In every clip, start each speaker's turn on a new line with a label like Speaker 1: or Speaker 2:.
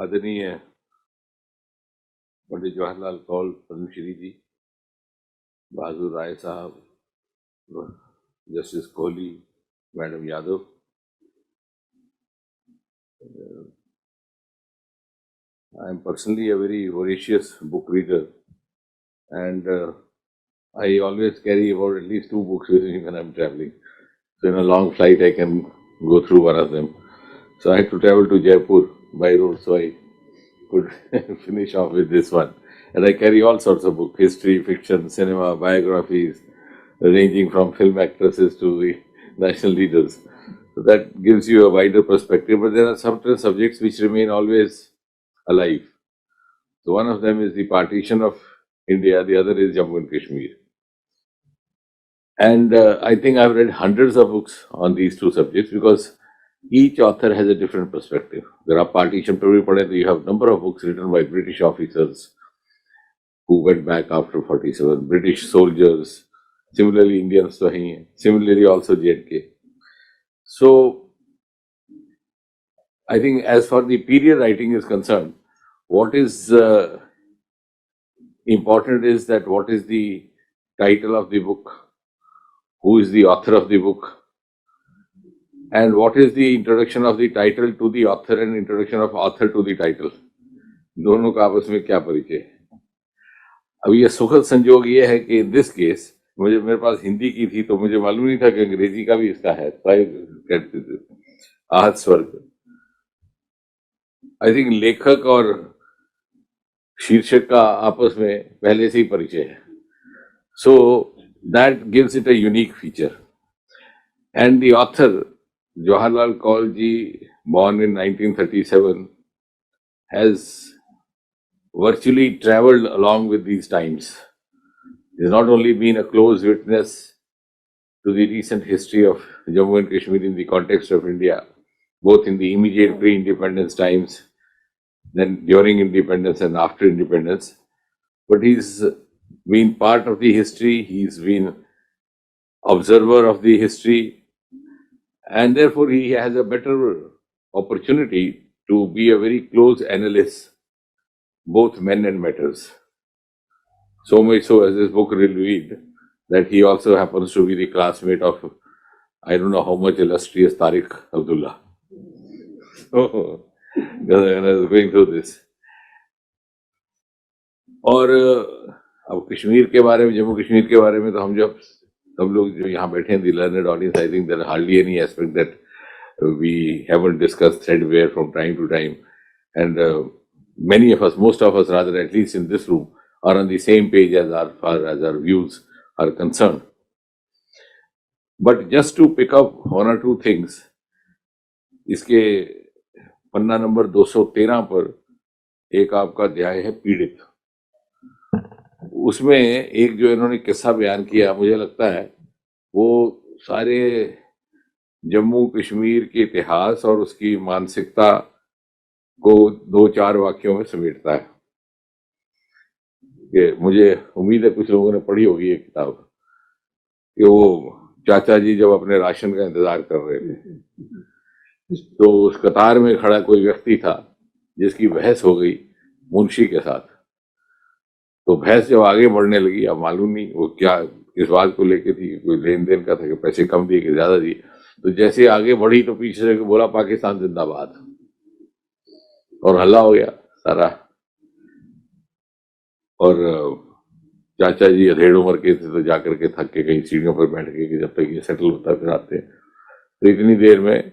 Speaker 1: आदरणीय पंडित जवाहरलाल कौल पद्मश्री जी, बहादुर राय साहब, justice Kohli, madam Yadav, I am personally a very voracious book reader, and I always carry about at least 2 books with me when I'm traveling. So in a long flight, I can go through one of them. So I had to travel to Jaipur by road, so I could finish off with this one. And I carry all sorts of books: history, fiction, cinema, biographies, ranging from film actresses to the national leaders. So that gives you a wider perspective. But there are certain subjects which remain always alive. So one of them is the partition of India, the other is Jammu and Kashmir. And I think I've read hundreds of books on these two subjects because each author has a different perspective. There are partition, you have a number of books written by British officers who went back after 47, British soldiers, similarly Indians, similarly also JK. So I think as far the period writing is concerned, what is important is that what is the title of the book, who is the author of the book, and what is the introduction of the title to the author and introduction of author to the title. दोनों का आपस में क्या परिचय है. अब ये सुखद संजोग ये है कि इन दिस केस मेरे पास हिंदी की थी तो मुझे मालूम नहीं था कि अंग्रेजी का भी इसका है. आहत स्वर्ग. आई थिंक लेखक और शीर्षक का आपस में पहले से ही परिचय है. So that gives it a unique feature. And the author Jawaharlal Kaul ji, born in 1937, has virtually traveled along with these times. He has not only been a close witness to the recent history of Jammu and Kashmir in the context of India, both in the immediate pre-independence times, then during independence and after independence, but he's been part of the history, he's been observer of the history, and therefore he has a better opportunity to be a very close analyst, both men and matters. So much so, as this book will read, that he also happens to be the classmate of, I don't know how much illustrious Tariq Abdullah. So, when I was going through this. और अब कश्मीर के बारे में, जम्मू कश्मीर के बारे में तो हम जब सब लोग जो यहाँ बैठे हैं, the learned audience, I think there are hardly any aspect that we haven't discussed threadbare from time to time. And many of us, most of us rather, at least in this room, are on the same page as far as our views are concerned. But just to pick up one or two things, इसके पन्ना number 213 पर एक आपका अध्याय है पीड़ित. उसमें एक जो इन्होंने किस्सा बयान किया, मुझे लगता है वो सारे जम्मू कश्मीर के इतिहास और उसकी मानसिकता को 2-4 वाक्यों में समेटता है. कि मुझे उम्मीद है कुछ लोगों ने पढ़ी होगी ये किताब, कि वो चाचा जी जब अपने राशन का इंतजार कर रहे थे तो उस कतार में खड़ा कोई व्यक्ति था जिसकी बहस हो गई मुंशी के साथ. तो बहस जब आगे बढ़ने लगी, अब मालूम नहीं वो क्या इस बात को लेके थी, कोई लेन देन का था कि पैसे कम दिए कि ज्यादा दिए. तो जैसे आगे बढ़ी तो पीछे से बोला पाकिस्तान जिंदाबाद, और हल्ला हो गया सारा. और चाचा जी अधेड़ उम्र के थे तो जाकर के थक के कहीं सीढ़ियों पर बैठ के जब तक ये सेटल होता फिर आते. तो इतनी देर में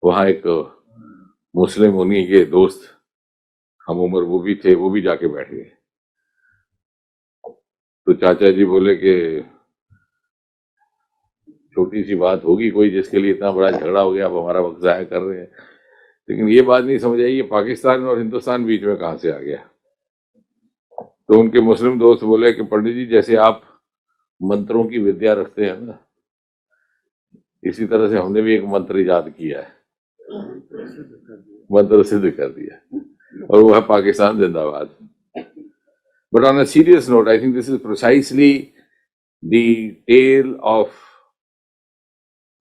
Speaker 1: वहां एक मुस्लिम उन्हीं के दोस्त हम उम्र वो भी थे, वो भी जाके बैठ गए. तो चाचा जी बोले कि छोटी सी बात होगी कोई जिसके लिए इतना बड़ा झगड़ा हो गया, आप हमारा वक्त जाया कर रहे हैं. लेकिन ये बात नहीं समझ आई, ये पाकिस्तान और हिंदुस्तान बीच में कहां से आ गया. तो उनके मुस्लिम दोस्त बोले कि पंडित जी, जैसे आप मंत्रों की विद्या रखते हैं ना, इसी तरह से हमने भी एक मंत्र इजाद किया है, मंत्र सिद्ध कर दिया, और वो है पाकिस्तान जिंदाबाद. But on a serious note, I think this is precisely the tale of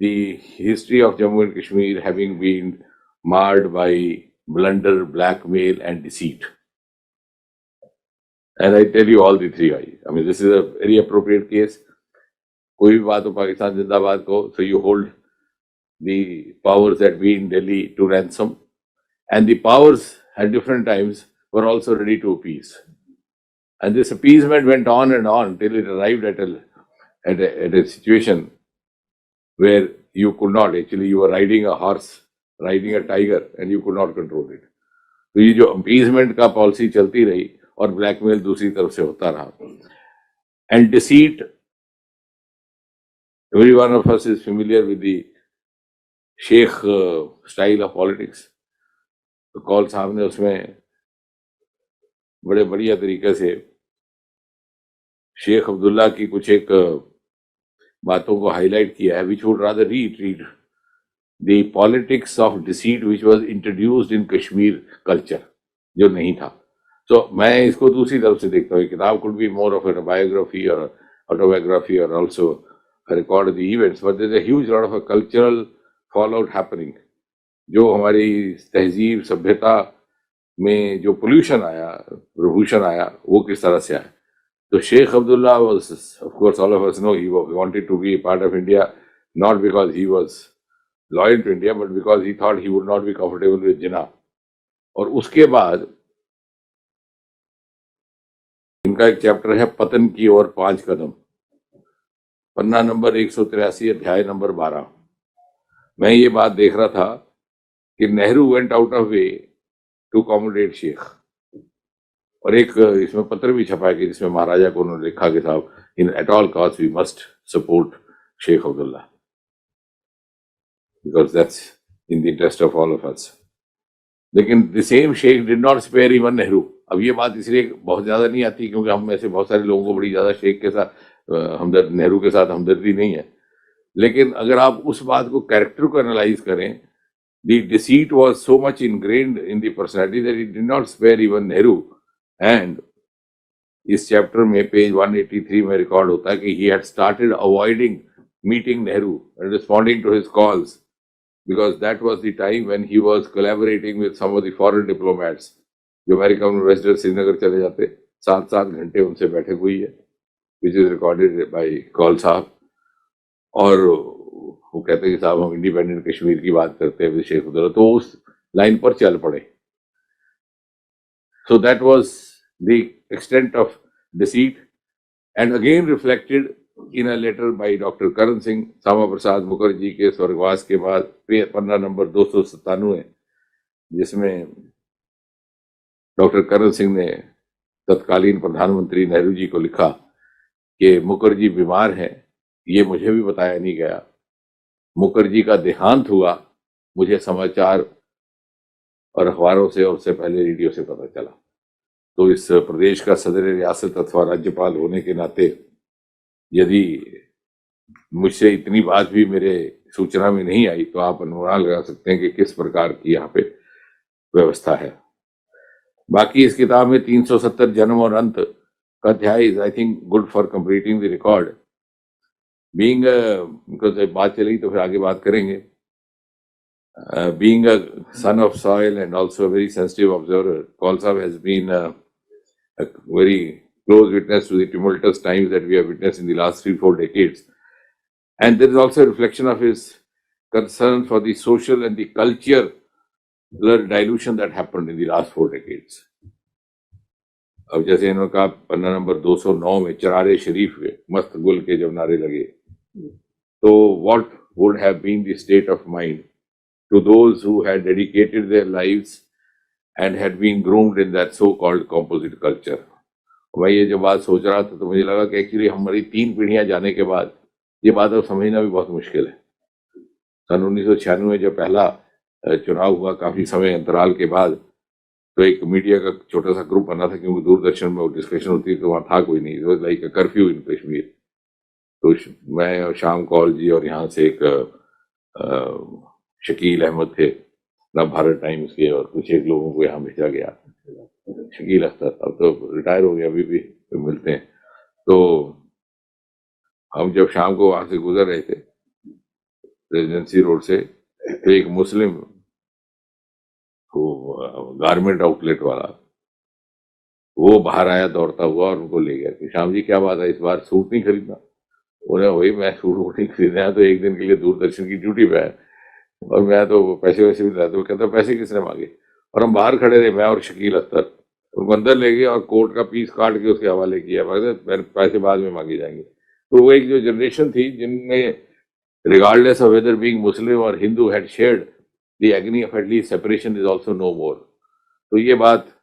Speaker 1: the history of Jammu and Kashmir having been marred by blunder, blackmail, and deceit. And I tell you all the three. I mean, this is a very appropriate case. कोई भी बात हो पाकिस्तान जिंदाबाद को, so you hold the powers that be in Delhi to ransom, and the powers at different times were also ready to appease. And this appeasement went on and on till it arrived at a situation where you could not, actually you were riding a horse, riding a tiger, and you could not control it. तो ये जो appeasement का policy चलती रही और blackmail दूसरी तरफ से होता रहा. And deceit, every one of us is familiar with the Sheikh style of politics. तो कौल साहब ने उसमें बड़े बढ़िया तरीके से शेख अब्दुल्ला की कुछ एक बातों को हाईलाइट किया है, which would rather read the politics of deceit which was introduced in Kashmir culture, जो नहीं था. So मैं इसको दूसरी तरफ से देखता हूँ. किताब could be more of a biography or autobiography or also a record of the events, but there's a huge lot of a cultural fallout happening. जो हमारी तहजीब सभ्यता में जो pollution आया, revolution आया, वो किस तरह से आया. So Sheikh Abdullah was, of course, all of us know he wanted to be a part of India, not because he was loyal to India, but because he thought he would not be comfortable with Jinnah. और उसके बाद इनका एक chapter है पतन की ओर 5 कदम, पन्ना number 183, अध्याय number 12. मैं ये बात देख रहा था कि Nehru went out of way to accommodate Sheikh, और एक इसमें पत्र भी छपा कि जिसमें महाराजा को उन्होंने लिखा कि साहब in at all cost we must support Sheikh Abdullah because that's in the interest of all of us. लेकिन the same Sheikh did not spare even Nehru. अब ये बात इसलिए बहुत ज्यादा नहीं आती क्योंकि हम में से बहुत सारे लोगों को बड़ी ज्यादा शेख के साथ हमदर्द, नेहरू के साथ हमदर्दी नहीं है. लेकिन अगर आप उस बात को, कैरेक्टर को एनालाइज करें, the deceit was so much ingrained in the personality that it did not spare even Nehru. And इस चैप्टर में पेज 183 में रिकॉर्ड होता है कि he had started avoiding meeting Nehru and responding to his calls because that was the time when he was collaborating with some of the foreign diplomats. जो American ambassador Srinagar चले जाते, 7-7 घंटे उनसे बैठक हुई है, which is recorded by Kaul साहब. और वो कहते हैं कि साहब हम इंडिपेंडेंट कश्मीर की बात करते हैं शेख अब्दुल्ला, तो उस लाइन पर चल पड़े. So that was the extent of deceit, and again reflected in a letter by Dr. Karan Singh, Shyama Prasad Mukherjee के स्वर्गवास के बाद, पन्ना नंबर 297, जिसमें डॉक्टर करण सिंह ने तत्कालीन प्रधानमंत्री नेहरू जी को लिखा कि मुखर्जी बीमार हैं, ये मुझे भी बताया नहीं गया. मुखर्जी का देहांत हुआ, मुझे समाचार और अखबारों से और उससे पहले रेडियो से पता चला. तो इस प्रदेश का सदर रियासत अथवा राज्यपाल होने के नाते यदि मुझसे इतनी बात भी मेरे सूचना में नहीं आई तो आप अनुमान लगा सकते हैं कि किस प्रकार की यहाँ पे व्यवस्था है. बाकी इस किताब में 370 जन्म और अंत का अध्याय is I think good for completing the record. Being because बात चली तो फिर आगे बात करेंगे. Being a son of soil and also a very sensitive observer, Kaul Sahib has been a very close witness to the tumultuous times that we have witnessed in the last 3-4 decades. And there is also a reflection of his concern for the social and the cultural dilution that happened in the last 4 decades. अब जैसे इन्होंने कहा पन्ना number 209 में चरारे शरीफ के मस्त गुल के जब नारे लगे, तो what would have been the state of mind to those who had dedicated their lives and had been groomed in that so-called composite culture. मैं ये जो बात सोच रहा था तो मुझे लगा कि एक्चुअली हमारी 3 पीढ़ियां जाने के बाद ये बात अब समझना भी बहुत मुश्किल है. सन 1996 में जब पहला चुनाव हुआ, काफी समय अंतराल के बाद, तो एक मीडिया का छोटा सा ग्रुप बना था क्योंकि दूरदर्शन में वो डिस्कशन होती तो वहाँ था कोई नहीं. It was like a curfew इन कश्मीर. तो मैं और श्याम कौल जी और यहाँ से एक शकील अहमद थे नव भारत टाइम्स के, और कुछ एक लोगों को यहाँ भेजा गया. शकील अख्तर अब तो रिटायर हो गया, अभी भी मिलते हैं. तो हम जब शाम को वहां से गुजर रहे थे रेजिडेंसी रोड से, तो एक मुस्लिम वो गारमेंट आउटलेट वाला, वो बाहर आया दौड़ता हुआ और उनको ले गया कि श्याम जी क्या बात है, इस बार सूट नहीं खरीदना? बोले वही, मैं सूट वूट नहीं खरीदना है, तो एक दिन के लिए दूरदर्शन की ड्यूटी पे है और मैं तो पैसे वैसे भी लाते। वो कहता पैसे किसने मांगे? और हम बाहर खड़े रहे, मैं और शकील अख्तर, उनको अंदर ले गए और कोर्ट का पीस काट के उसके हवाले किया, मैंने पैसे बाद में मांगे जाएंगे। तो वो एक जो जनरेशन थी जिनने, regardless of whether being Muslim or Hindu, had shared the agony of at least separation is also no more. तो ये बात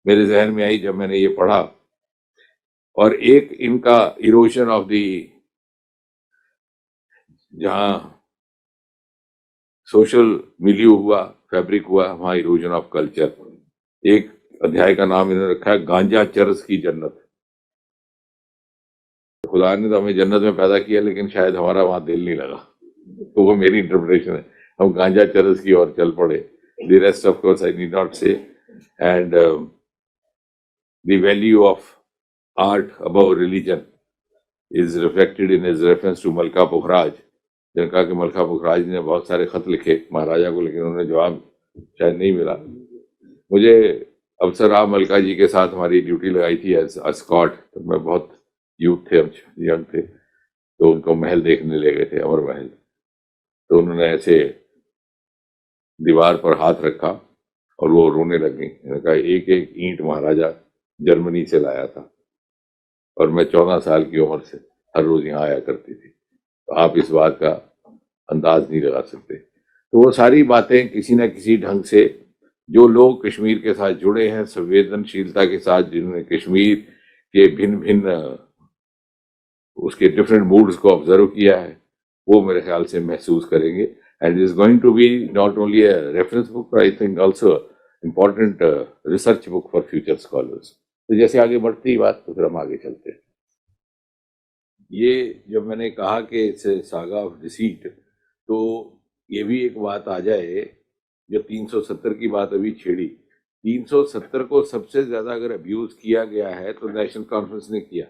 Speaker 1: मेरे जहन में आई जब मैंने ये पढ़ा। और एक इनका इरोजन ऑफ दी, जहां सोशल मिलियो हुआ, फैब्रिक हुआ, वहां इरोजन ऑफ कल्चर। एक अध्याय का नाम इन्होंने रखा है गांजा चरस की जन्नत। खुदा ने तो हमें जन्नत में पैदा किया, लेकिन शायद हमारा वहां दिल नहीं लगा। तो वो मेरी इंटरप्रिटेशन है, हम गांजा चरस की ओर चल पड़े। The rest of course I need not say. And the value of art above religion is reflected in his reference to मलका पुखराज। जिन्होंने कहा कि मलका पुखराज ने बहुत सारे खत लिखे महाराजा को, लेकिन उन्हें जवाब शायद नहीं मिला। मुझे अवसर रहा, मलका जी के साथ हमारी ड्यूटी लगाई थी एज अस्कॉट, तो मैं बहुत यूथ थे, हम यंग थे, तो उनको महल देखने ले गए थे, अमर महल। तो उन्होंने ऐसे दीवार पर हाथ रखा और वो रोने लग गई। उन्होंने कहा एक एक ईंट महाराजा जर्मनी से लाया था और मैं 14 साल की उम्र से हर रोज यहाँ आया करती थी, तो आप इस बात का अंदाज नहीं लगा सकते। तो वो सारी बातें किसी न किसी ढंग से, जो लोग कश्मीर के साथ जुड़े हैं संवेदनशीलता के साथ, जिन्होंने कश्मीर के भिन्न भिन्न उसके डिफरेंट मूड्स को ऑब्जर्व किया है, वो मेरे ख्याल से महसूस करेंगे। And is going to be not only a reference book, I think also important research book for future scholars. तो जैसे आगे बढ़ती बात, तो फिर हम आगे चलते हैं। ये जब मैंने कहा कि इट्स सागा ऑफ डिसीट, तो ये भी एक बात आ जाए, जो 370 की बात अभी छेड़ी, 370 को सबसे ज्यादा अगर अब्यूज किया गया है तो नेशनल कॉन्फ्रेंस ने किया।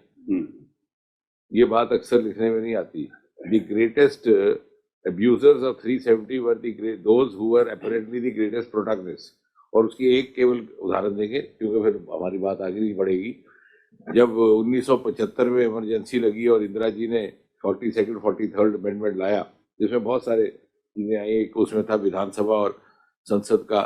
Speaker 1: ये बात अक्सर लिखने में नहीं आती। The greatest abusers of 370 were those who were apparently the greatest protagonists। और उसकी एक केवल उदाहरण देंगे, क्योंकि फिर हमारी बात आगे नहीं बढ़ेगी। जब 1975 में इमरजेंसी लगी और इंदिरा जी ने 42nd 43rd अमेंडमेंट लाया, जिसमें बहुत सारे चीजें आई, एक उसमें था विधानसभा और संसद का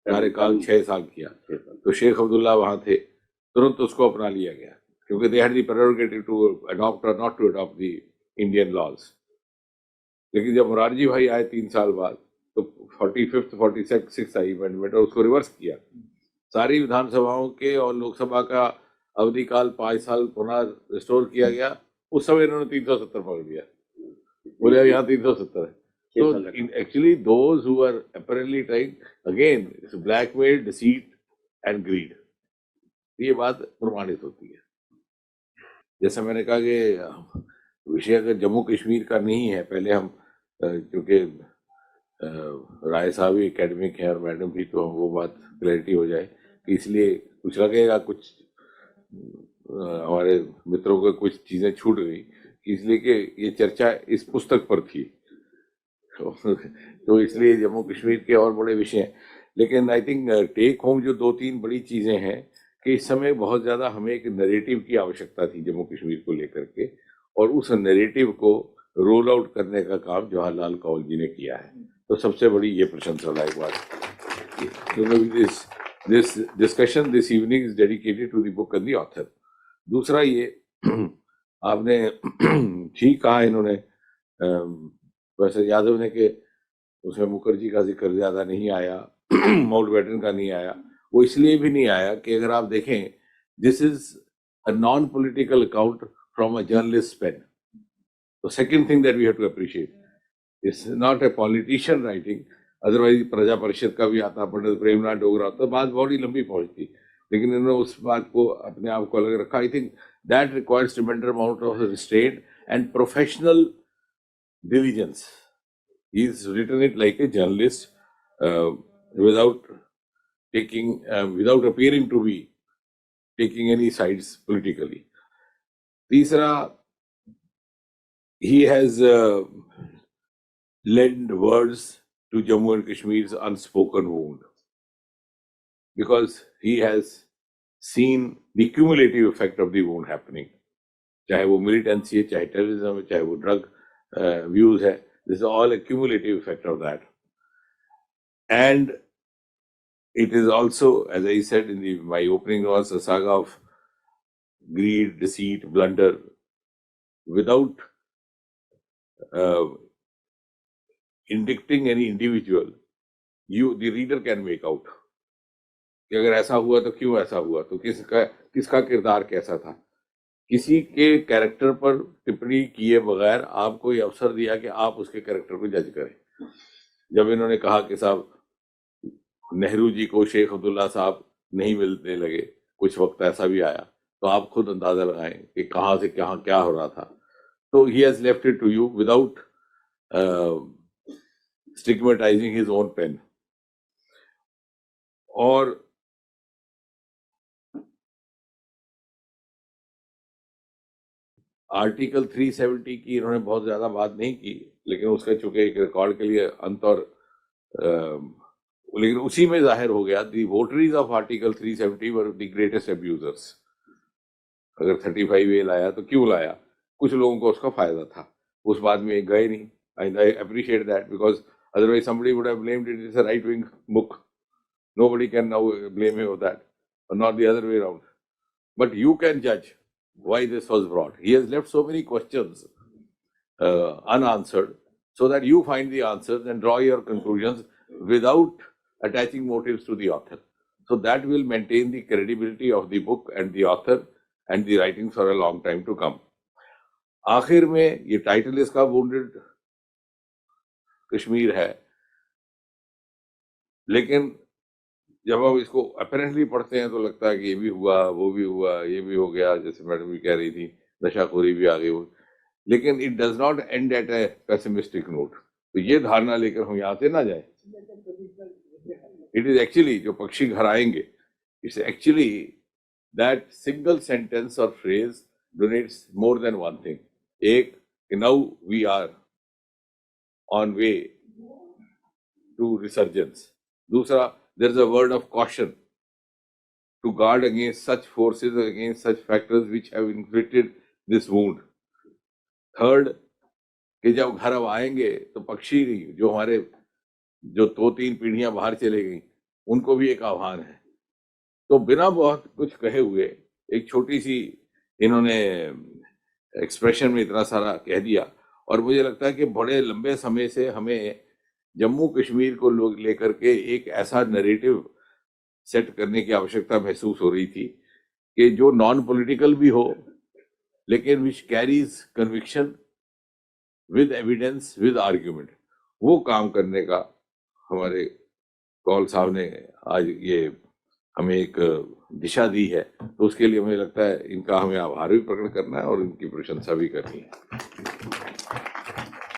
Speaker 1: कार्यकाल 6 साल किया, तो शेख अब्दुल्ला वहां थे, तुरंत उसको अपना लिया गया, क्योंकि they had the prerogative to adopt or not to adopt the Indian laws. लेकिन जब मोरारजी भाई आए 3 साल बाद, तो 45th 46th आई अमेंडमेंट और उसको रिवर्स किया। सारी विधानसभाओं के और लोकसभा का अवधि काल 5 साल पुनः रिस्टोर किया गया। उस समय इन्होंने 370 पकड़ लिया, बोले यहाँ 370 है। तो actually those who are apparently trying again blackmail, deceit and greed, ये बात प्रमाणित होती है। जैसा मैंने कहा कि विषय अगर जम्मू कश्मीर का नहीं है, पहले हम क्योंकि राय साहब भी एकेडमिक हैं और मैडम भी, तो वो बात क्लैरिटी हो जाए कि इसलिए कुछ लगेगा, कुछ हमारे मित्रों को कुछ चीजें छूट गई, इसलिए कि ये चर्चा इस पुस्तक पर थी, तो इसलिए जम्मू कश्मीर के और बड़े विषय हैं। लेकिन आई थिंक टेक होम जो 2-3 बड़ी चीजें हैं कि इस समय बहुत ज्यादा हमें एक नैरेटिव की आवश्यकता थी जम्मू कश्मीर को लेकर के, और उस नैरेटिव को रोल आउट करने का काम जवाहरलाल कौल जी ने किया है। तो सबसे बड़ी ये प्रशंसा लायक बात। This discussion this evening is dedicated to the book and the author. दूसरा ये आपने ठीक कहा, इन्होंने वैसे यादव ने कि उसमें मुखर्जी का जिक्र ज्यादा नहीं आया, माउंटबेटन का नहीं आया। वो इसलिए भी नहीं आया कि अगर आप देखें, this is a non political account from a journalist pen. The second thing that we have to appreciate, it's not a politician writing, otherwise प्रजा परिषद का भी आता, पंडित प्रेमनाथ डोगरा होता, बात बहुत ही लंबी पहुंचती, लेकिन इन्होंने उस बात को अपने आप को अलग रखा। I think that requires tremendous amount of restraint and professional diligence. He's written it like a journalist, without without appearing to be taking any sides politically. तीसरा, he has lent words to Jammu and Kashmir's unspoken wound. because he has seen the cumulative effect of the wound happening. चाहे वो militancy है, चाहे terrorism है, चाहे वो drug views है, this is all a cumulative effect of that. And it is also, as I said in my opening, was a saga of greed, deceit, blunder, without indicting any individual. The reader can make out कि अगर ऐसा हुआ तो क्यों ऐसा हुआ, तो किसका किरदार कैसा था. किसी के कैरेक्टर पर टिप्पणी किए बगैर आपको ये अवसर दिया कि आप उसके कैरेक्टर को जज करें. जब इन्होंने कहा कि साहब नेहरू जी को शेख अब्दुल्ला साहब नहीं मिलने लगे, कुछ वक्त ऐसा भी आया, तो आप खुद अंदाजा लगाएं कि कहाँ से कहाँ क्या हो रहा था. तो he has left it to you without stigmatizing his own pen. और आर्टिकल 370 की इन्होंने बहुत ज्यादा बात नहीं की, लेकिन उसका चूंकि एक रिकॉर्ड के लिए अंत और लेकिन उसी में जाहिर हो गया the votaries of article 370 were the greatest abusers. अगर 35A लाया तो क्यों लाया, कुछ लोगों को उसका फायदा था, उस बात में गए नहीं. I appreciate that because otherwise somebody would have blamed it as a right wing book. Nobody can now blame him of that, or not the other way around. But you can judge why this was brought. He has left so many questions unanswered, so that you find the answers and draw your conclusions without attaching motives to the author. So that will maintain the credibility of the book and the author and the writings for a long time to come. आखिर में ये title इसका wounded Kashmir है, लेकिन जब हम इसको apparently पढ़ते हैं तो लगता है कि ये भी हुआ, वो भी हुआ, ये भी हो गया, जैसे मैडम भी कह रही थी, नशाखोरी भी आ गई. लेकिन it does not end at a pessimistic note. तो ये धारणा लेकर हम यहाँ से ना जाए. इट इज एक्चुअली जो पक्षी घर आएंगे, it's actually that single sentence or phrase denotes more than one thing. एक, now we are on way to resurgence. दूसरा, there is a word of caution to guard against such forces, against such factors which have inflicted this wound. Third, कि जब घर अब आएंगे तो पक्षी जो हमारे जो 2-3 पीढ़ियां बाहर चले गई, उनको भी एक आह्वान है. तो बिना बहुत कुछ कहे हुए एक छोटी सी इन्होंने एक्सप्रेशन में इतना सारा कह दिया. और मुझे लगता है कि बड़े लंबे समय से हमें जम्मू कश्मीर को लोग लेकर के एक ऐसा नरेटिव सेट करने की आवश्यकता महसूस हो रही थी कि जो नॉन पॉलिटिकल भी हो, लेकिन which carries conviction with evidence with argument. वो काम करने का हमारे कौल साहब ने आज ये हमें एक दिशा दी है. तो उसके लिए मुझे लगता है इनका हमें आभार भी प्रकट करना है और इनकी प्रशंसा भी करनी है.